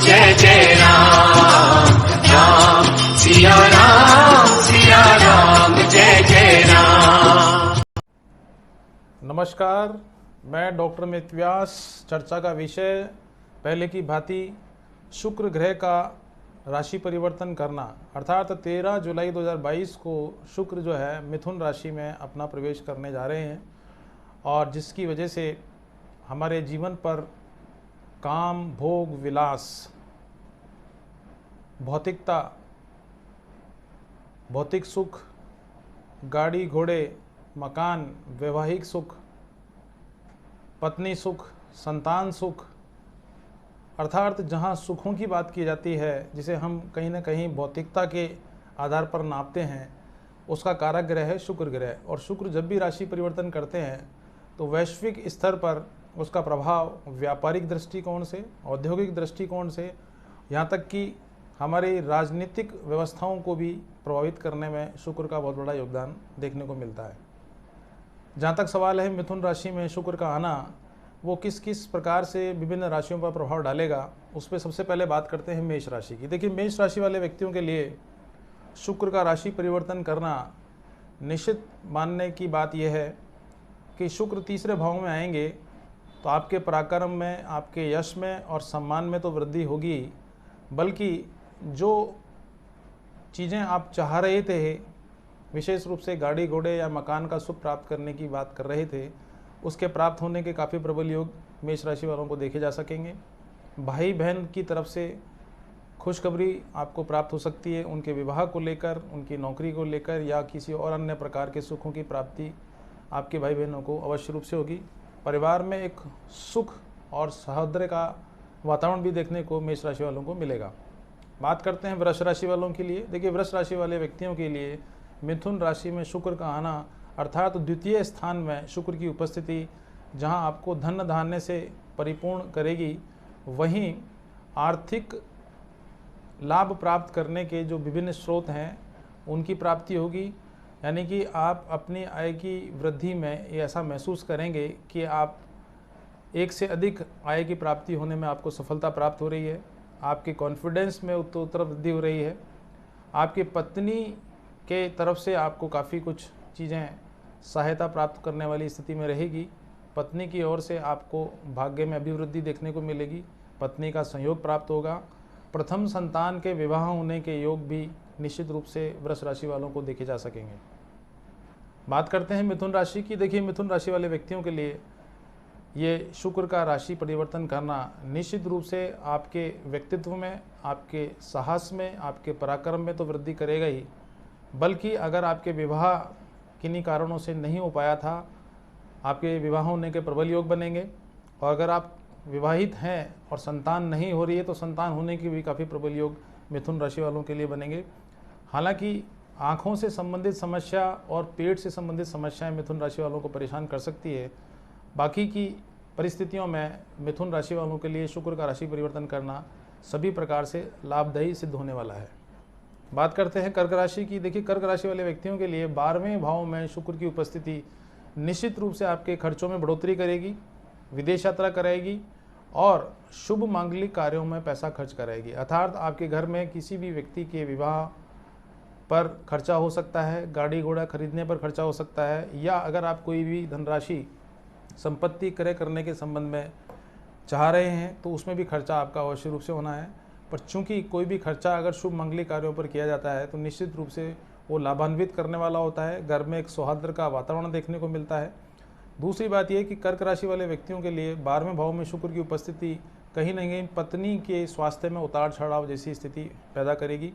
जय जय राम, राम सिया राम, जय जय राम। नमस्कार, मैं डॉक्टर अमित व्यास। चर्चा का विषय पहले की भांति शुक्र ग्रह का राशि परिवर्तन करना, अर्थात 13 जुलाई 2022 को शुक्र जो है मिथुन राशि में अपना प्रवेश करने जा रहे हैं और जिसकी वजह से हमारे जीवन पर काम, भोग, विलास, भौतिकता, भौतिक सुख, गाड़ी घोड़े, मकान, वैवाहिक सुख, पत्नी सुख, संतान सुख, अर्थात जहाँ सुखों की बात की जाती है, जिसे हम कहीं ना कहीं भौतिकता के आधार पर नापते हैं, उसका कारक ग्रह है शुक्र ग्रह। और शुक्र जब भी राशि परिवर्तन करते हैं तो वैश्विक स्तर पर उसका प्रभाव व्यापारिक दृष्टिकोण से, औद्योगिक दृष्टिकोण से, यहाँ तक कि हमारी राजनीतिक व्यवस्थाओं को भी प्रभावित करने में शुक्र का बहुत बड़ा योगदान देखने को मिलता है। जहाँ तक सवाल है मिथुन राशि में शुक्र का आना, वो किस किस प्रकार से विभिन्न राशियों पर प्रभाव डालेगा, उस पर सबसे पहले बात करते हैं मेष राशि की। देखिए, मेष राशि वाले व्यक्तियों के लिए शुक्र का राशि परिवर्तन करना निश्चित मानने की बात यह है कि शुक्र तीसरे भाव में आएंगे तो आपके पराक्रम में, आपके यश में और सम्मान में तो वृद्धि होगी, बल्कि जो चीज़ें आप चाह रहे थे, विशेष रूप से गाड़ी घोड़े या मकान का सुख प्राप्त करने की बात कर रहे थे, उसके प्राप्त होने के काफ़ी प्रबल योग मेष राशि वालों को देखे जा सकेंगे। भाई बहन की तरफ से खुशखबरी आपको प्राप्त हो सकती है, उनके विवाह को लेकर, उनकी नौकरी को लेकर या किसी और अन्य प्रकार के सुखों की प्राप्ति आपके भाई बहनों को अवश्य रूप से होगी। परिवार में एक सुख और सौहार्द का वातावरण भी देखने को मेष राशि वालों को मिलेगा। बात करते हैं वृष राशि वालों के लिए। देखिए, वृष राशि वाले व्यक्तियों के लिए मिथुन राशि में शुक्र का आना, अर्थात द्वितीय स्थान में शुक्र की उपस्थिति जहां आपको धन धान्य से परिपूर्ण करेगी, वहीं आर्थिक लाभ प्राप्त करने के जो विभिन्न स्रोत हैं उनकी प्राप्ति होगी। यानी कि आप अपनी आय की वृद्धि में ये ऐसा महसूस करेंगे कि आप एक से अधिक आय की प्राप्ति होने में आपको सफलता प्राप्त हो रही है। आपके कॉन्फिडेंस में उत्तरोत्तर वृद्धि हो रही है। आपकी पत्नी के तरफ से आपको काफ़ी कुछ चीज़ें सहायता प्राप्त करने वाली स्थिति में रहेगी। पत्नी की ओर से आपको भाग्य में अभिवृद्धि देखने को मिलेगी, पत्नी का सहयोग प्राप्त होगा। प्रथम संतान के विवाह होने के योग भी निश्चित रूप से वृष राशि वालों को देखे जा सकेंगे। बात करते हैं मिथुन राशि की। देखिए, मिथुन राशि वाले व्यक्तियों के लिए ये शुक्र का राशि परिवर्तन करना निश्चित रूप से आपके व्यक्तित्व में, आपके साहस में, आपके पराक्रम में तो वृद्धि करेगा ही, बल्कि अगर आपके विवाह किन्हीं कारणों से नहीं हो पाया था, आपके विवाह होने के प्रबल योग बनेंगे। और अगर आप विवाहित हैं और संतान नहीं हो रही है तो संतान होने की भी काफ़ी प्रबल योग मिथुन राशि वालों के लिए बनेंगे। हालांकि आँखों से संबंधित समस्या और पेट से संबंधित समस्याएं मिथुन राशि वालों को परेशान कर सकती है। बाकी की परिस्थितियों में मिथुन राशि वालों के लिए शुक्र का राशि परिवर्तन करना सभी प्रकार से लाभदायी सिद्ध होने वाला है। बात करते हैं कर्क राशि की। देखिए, कर्क राशि वाले व्यक्तियों के लिए 12वें भाव में शुक्र की उपस्थिति निश्चित रूप से आपके खर्चों में बढ़ोतरी करेगी, विदेश यात्रा कराएगी और शुभ मांगलिक कार्यों में पैसा खर्च कराएगी। अर्थात आपके घर में किसी भी व्यक्ति के विवाह पर खर्चा हो सकता है, गाड़ी घोड़ा खरीदने पर खर्चा हो सकता है, या अगर आप कोई भी धनराशि संपत्ति क्रय करने के संबंध में चाह रहे हैं तो उसमें भी खर्चा आपका अवश्य रूप से होना है। पर चूंकि कोई भी खर्चा अगर शुभ मंगलिक कार्यों पर किया जाता है तो निश्चित रूप से वो लाभान्वित करने वाला होता है। घर में एक सौहार्द का वातावरण देखने को मिलता है। दूसरी बात यह कि कर्क राशि वाले व्यक्तियों के लिए 12वें भाव में शुक्र की उपस्थिति कहीं न कहीं पत्नी के स्वास्थ्य में उतार चढ़ाव जैसी स्थिति पैदा करेगी।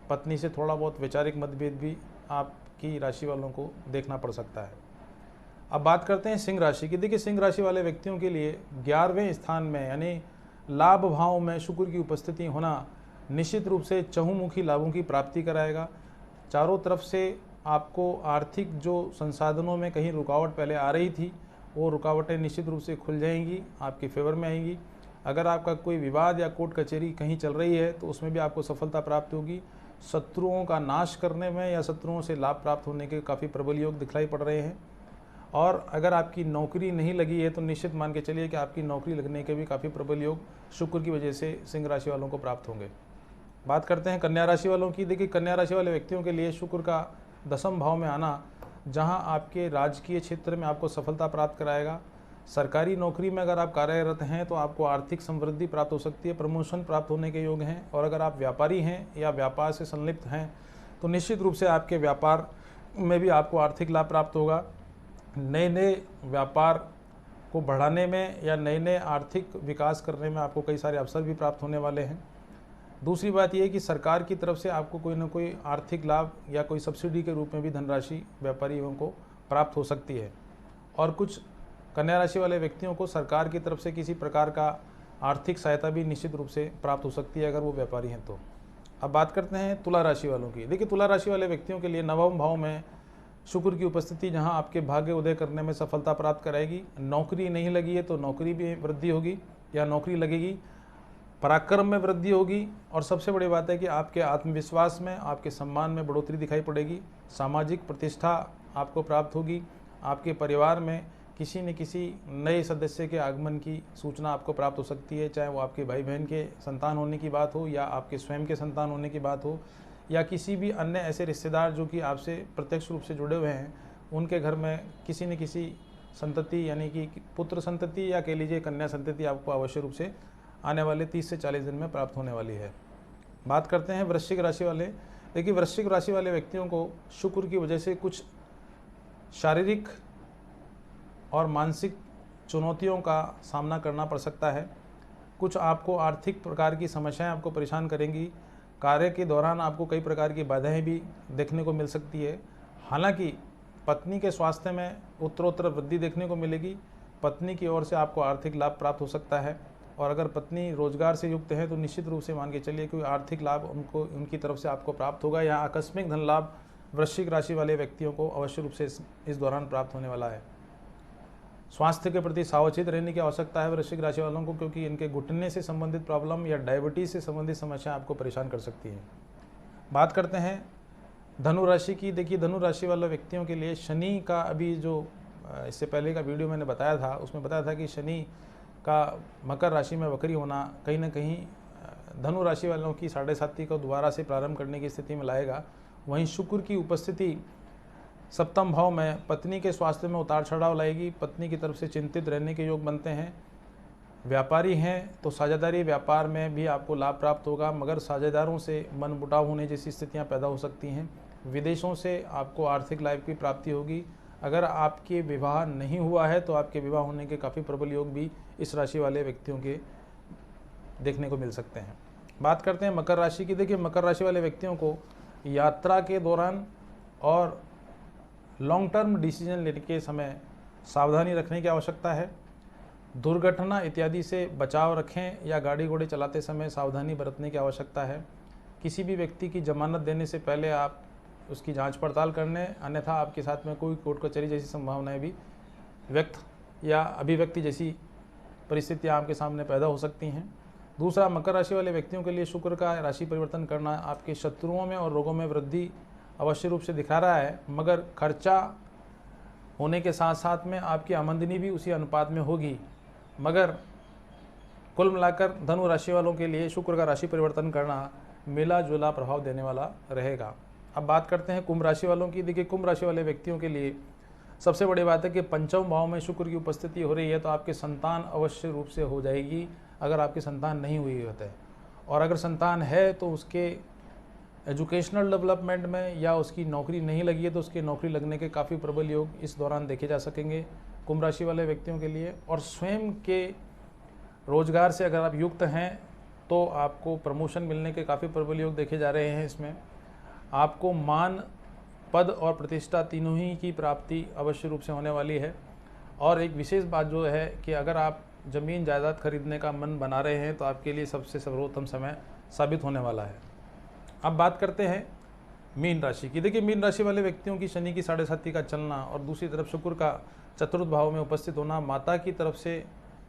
पत्नी से थोड़ा बहुत वैचारिक मतभेद भी आपकी राशि वालों को देखना पड़ सकता है। अब बात करते हैं सिंह राशि की। देखिए, सिंह राशि वाले व्यक्तियों के लिए 11वें स्थान में यानी लाभ भाव में शुक्र की उपस्थिति होना निश्चित रूप से चहुमुखी लाभों की प्राप्ति कराएगा। चारों तरफ से आपको आर्थिक जो संसाधनों में कहीं रुकावट पहले आ रही थी, वो रुकावटें निश्चित रूप से खुल जाएंगी, आपके फेवर में आएंगी। अगर आपका कोई विवाद या कोर्ट कचहरी कहीं चल रही है तो उसमें भी आपको सफलता प्राप्त होगी। शत्रुओं का नाश करने में या शत्रुओं से लाभ प्राप्त होने के काफ़ी प्रबल योग दिखलाई पड़ रहे हैं। और अगर आपकी नौकरी नहीं लगी है तो निश्चित मान के चलिए कि आपकी नौकरी लगने के भी काफ़ी प्रबल योग शुक्र की वजह से सिंह राशि वालों को प्राप्त होंगे। बात करते हैं कन्या राशि वालों की। देखिए, कन्या राशि वाले व्यक्तियों के लिए शुक्र का 10वें भाव में आना, जहां आपके राजकीय क्षेत्र में आपको सफलता प्राप्त कराएगा। सरकारी नौकरी में अगर आप कार्यरत हैं तो आपको आर्थिक समृद्धि प्राप्त हो सकती है, प्रमोशन प्राप्त होने के योग हैं। और अगर आप व्यापारी हैं या व्यापार से संलिप्त हैं तो निश्चित रूप से आपके व्यापार में भी आपको आर्थिक लाभ प्राप्त होगा। नए नए व्यापार को बढ़ाने में या नए नए आर्थिक विकास करने में आपको कई सारे अवसर भी प्राप्त होने वाले हैं। दूसरी बात यह है कि सरकार की तरफ से आपको कोई ना कोई आर्थिक लाभ या कोई सब्सिडी के रूप में भी धनराशि व्यापारियों को प्राप्त हो सकती है। और कुछ कन्या राशि वाले व्यक्तियों को सरकार की तरफ से किसी प्रकार का आर्थिक सहायता भी निश्चित रूप से प्राप्त हो सकती है अगर वो व्यापारी हैं तो। अब बात करते हैं तुला राशि वालों की। देखिए, तुला राशि वाले व्यक्तियों के लिए 9वें भाव में शुक्र की उपस्थिति जहां आपके भाग्य उदय करने में सफलता प्राप्त कराएगी। नौकरी नहीं लगी है तो नौकरी भी वृद्धि होगी या नौकरी लगेगी, पराक्रम में वृद्धि होगी। और सबसे बड़ी बात है कि आपके आत्मविश्वास में, आपके सम्मान में बढ़ोतरी दिखाई पड़ेगी। सामाजिक प्रतिष्ठा आपको प्राप्त होगी। आपके परिवार में किसी न किसी नए सदस्य के आगमन की सूचना आपको प्राप्त हो सकती है, चाहे वो आपके भाई बहन के संतान होने की बात हो या आपके स्वयं के संतान होने की बात हो या किसी भी अन्य ऐसे रिश्तेदार जो कि आपसे प्रत्यक्ष रूप से जुड़े हुए हैं, उनके घर में किसी न किसी संतति यानी कि पुत्र संतति या कह लीजिए कन्या संतति आपको अवश्य रूप से आने वाले 30 से 40 दिन में प्राप्त होने वाली है। बात करते हैं वृश्चिक राशि वाले। देखिए, वृश्चिक राशि वाले व्यक्तियों को शुक्र की वजह से कुछ शारीरिक और मानसिक चुनौतियों का सामना करना पड़ सकता है। कुछ आपको आर्थिक प्रकार की समस्याएं आपको परेशान करेंगी। कार्य के दौरान आपको कई प्रकार की बाधाएं भी देखने को मिल सकती है। हालांकि पत्नी के स्वास्थ्य में उत्तरोत्तर वृद्धि देखने को मिलेगी। पत्नी की ओर से आपको आर्थिक लाभ प्राप्त हो सकता है। और अगर पत्नी रोजगार से युक्त है तो निश्चित रूप से मान के चलिए कोई आर्थिक लाभ उनकी तरफ से आपको प्राप्त होगा या आकस्मिक धन लाभ वृश्चिक राशि वाले व्यक्तियों को अवश्य रूप से इस दौरान प्राप्त होने वाला है। स्वास्थ्य के प्रति सावचेत रहने की आवश्यकता है वृश्चिक राशि वालों को, क्योंकि इनके घुटने से संबंधित प्रॉब्लम या डायबिटीज से संबंधित समस्या आपको परेशान कर सकती है। बात करते हैं धनु राशि की। देखिए, धनु राशि वाले व्यक्तियों के लिए शनि का अभी जो इससे पहले का वीडियो मैंने बताया था उसमें बताया था कि शनि का मकर राशि में वक्री होना कहीं ना कहीं धनु राशि वालों की 7.5 को दोबारा से प्रारंभ करने की स्थिति में लाएगा। वहीं शुक्र की उपस्थिति 7वें भाव में पत्नी के स्वास्थ्य में उतार चढ़ाव लाएगी। पत्नी की तरफ से चिंतित रहने के योग बनते हैं। व्यापारी हैं तो साझेदारी व्यापार में भी आपको लाभ प्राप्त होगा, मगर साझेदारों से मनमुटाव होने जैसी स्थितियां पैदा हो सकती हैं। विदेशों से आपको आर्थिक लाभ की प्राप्ति होगी। अगर आपके विवाह नहीं हुआ है तो आपके विवाह होने के काफ़ी प्रबल योग भी इस राशि वाले व्यक्तियों के देखने को मिल सकते हैं। बात करते हैं मकर राशि की। देखिए, मकर राशि वाले व्यक्तियों को यात्रा के दौरान और लॉन्ग टर्म डिसीजन लेने के समय सावधानी रखने की आवश्यकता है। दुर्घटना इत्यादि से बचाव रखें या गाड़ी घोड़े चलाते समय सावधानी बरतने की आवश्यकता है। किसी भी व्यक्ति की जमानत देने से पहले आप उसकी जांच पड़ताल करने, अन्यथा आपके साथ में कोई कोर्ट कचहरी जैसी संभावनाएं भी व्यक्त या अभिव्यक्ति जैसी परिस्थितियां आपके सामने पैदा हो सकती हैं। दूसरा, मकर राशि वाले व्यक्तियों के लिए शुक्र का राशि परिवर्तन करना आपके शत्रुओं में और रोगों में वृद्धि अवश्य रूप से दिखा रहा है, मगर खर्चा होने के साथ साथ में आपकी आमदनी भी उसी अनुपात में होगी। मगर कुल मिलाकर धनु राशि वालों के लिए शुक्र का राशि परिवर्तन करना मिला जुला प्रभाव देने वाला रहेगा। अब बात करते हैं कुंभ राशि वालों की। देखिए, कुंभ राशि वाले व्यक्तियों के लिए सबसे बड़ी बात है कि 5वें भाव में शुक्र की उपस्थिति हो रही है तो आपके संतान अवश्य रूप से हो जाएगी अगर आपकी संतान नहीं हुई होता है। और अगर संतान है तो उसके एजुकेशनल डेवलपमेंट में या उसकी नौकरी नहीं लगी है तो उसकी नौकरी लगने के काफ़ी प्रबल योग इस दौरान देखे जा सकेंगे कुंभ राशि वाले व्यक्तियों के लिए। और स्वयं के रोजगार से अगर आप युक्त हैं तो आपको प्रमोशन मिलने के काफ़ी प्रबल योग देखे जा रहे हैं। इसमें आपको मान, पद और प्रतिष्ठा तीनों ही की प्राप्ति अवश्य रूप से होने वाली है। और एक विशेष बात जो है कि अगर आप ज़मीन जायदाद खरीदने का मन बना रहे हैं तो आपके लिए सबसे सर्वोत्तम समय साबित होने वाला है। अब बात करते हैं मीन राशि की। देखिए, मीन राशि वाले व्यक्तियों की शनि की 7.5 का चलना और दूसरी तरफ शुक्र का चतुर्थ भाव में उपस्थित होना माता की तरफ से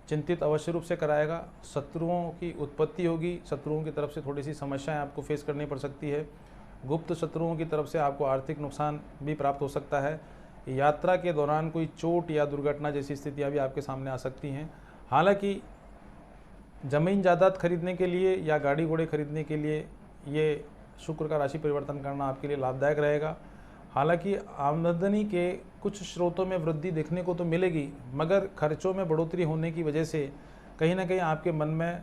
चिंतित अवश्य रूप से कराएगा। शत्रुओं की उत्पत्ति होगी, शत्रुओं की तरफ से थोड़ी सी समस्याएं आपको फेस करनी पड़ सकती है। गुप्त शत्रुओं की तरफ से आपको आर्थिक नुकसान भी प्राप्त हो सकता है। यात्रा के दौरान कोई चोट या दुर्घटना जैसी स्थितियां भी आपके सामने आ सकती हैं। हालांकि ज़मीन जायदाद खरीदने के लिए या गाड़ी घोड़े खरीदने के लिए ये शुक्र का राशि परिवर्तन करना आपके लिए लाभदायक रहेगा। हालांकि आमदनी के कुछ स्रोतों में वृद्धि देखने को तो मिलेगी, मगर खर्चों में बढ़ोतरी होने की वजह से कहीं ना कहीं आपके मन में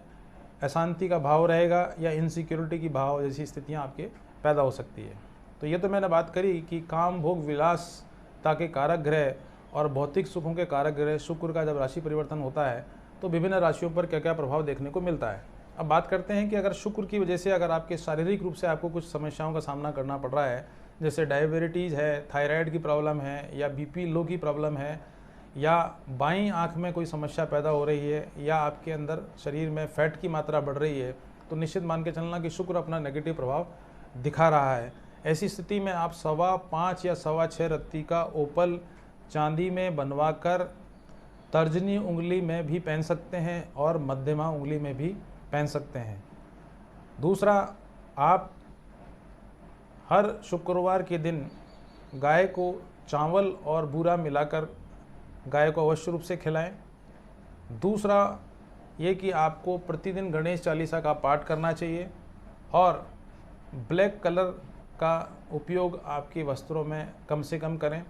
अशांति का भाव रहेगा या इनसिक्योरिटी की भाव जैसी स्थितियां आपके पैदा हो सकती है। तो ये तो मैंने बात करी कि काम भोग विलासता के कारक ग्रह और भौतिक सुखों के कारक ग्रह शुक्र का जब राशि परिवर्तन होता है तो विभिन्न राशियों पर क्या क्या प्रभाव देखने को मिलता है। अब बात करते हैं कि अगर शुक्र की वजह से अगर आपके शारीरिक रूप से आपको कुछ समस्याओं का सामना करना पड़ रहा है, जैसे डायबिटीज़ है, थायराइड की प्रॉब्लम है, या बीपी लो की प्रॉब्लम है, या बाईं आंख में कोई समस्या पैदा हो रही है, या आपके अंदर शरीर में फैट की मात्रा बढ़ रही है, तो निश्चित मान के चलना कि शुक्र अपना नेगेटिव प्रभाव दिखा रहा है। ऐसी स्थिति में आप 5.25 या 6.25 रत्ती का ओपल चांदी में बनवा कर तर्जनी उंगली में भी पहन सकते हैं और मध्यमा उंगली में भी पहन सकते हैं। दूसरा, आप हर शुक्रवार के दिन गाय को चावल और बूरा मिलाकर गाय को अवश्य रूप से खिलाएं। दूसरा ये कि आपको प्रतिदिन गणेश चालीसा का पाठ करना चाहिए और ब्लैक कलर का उपयोग आपके वस्त्रों में कम से कम करें।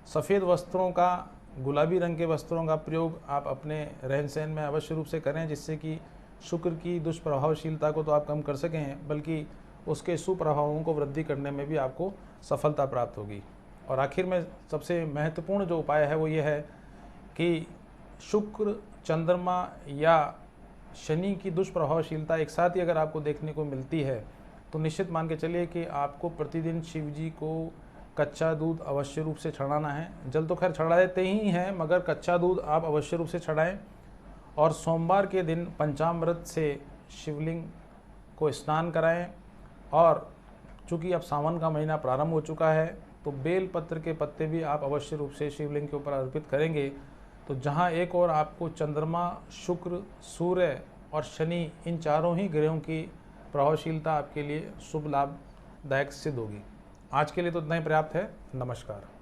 सफ़ेद वस्त्रों का, गुलाबी रंग के वस्त्रों का प्रयोग आप अपने रहन सहन में अवश्य रूप से करें, जिससे कि शुक्र की दुष्प्रभावशीलता को तो आप कम कर सकें, बल्कि उसके सुप्रभावों को वृद्धि करने में भी आपको सफलता प्राप्त होगी। और आखिर में सबसे महत्वपूर्ण जो उपाय है वो ये है कि शुक्र, चंद्रमा या शनि की दुष्प्रभावशीलता एक साथ ही अगर आपको देखने को मिलती है तो निश्चित मान के चलिए कि आपको प्रतिदिन शिव जी को कच्चा दूध अवश्य रूप से चढ़ाना है। जल तो खैर चढ़ा देते ही हैं, मगर कच्चा दूध आप अवश्य रूप से चढ़ाएं। और सोमवार के दिन पंचामृत से शिवलिंग को स्नान कराएं। और चूँकि अब सावन का महीना प्रारंभ हो चुका है तो बेल पत्र के पत्ते भी आप अवश्य रूप से शिवलिंग के ऊपर अर्पित करेंगे। तो जहाँ एक और आपको चंद्रमा, शुक्र, सूर्य और शनि, इन चारों ही ग्रहों की प्रभावशीलता आपके लिए शुभ लाभदायक सिद्ध होगी। आज के लिए तो इतना ही पर्याप्त है। नमस्कार।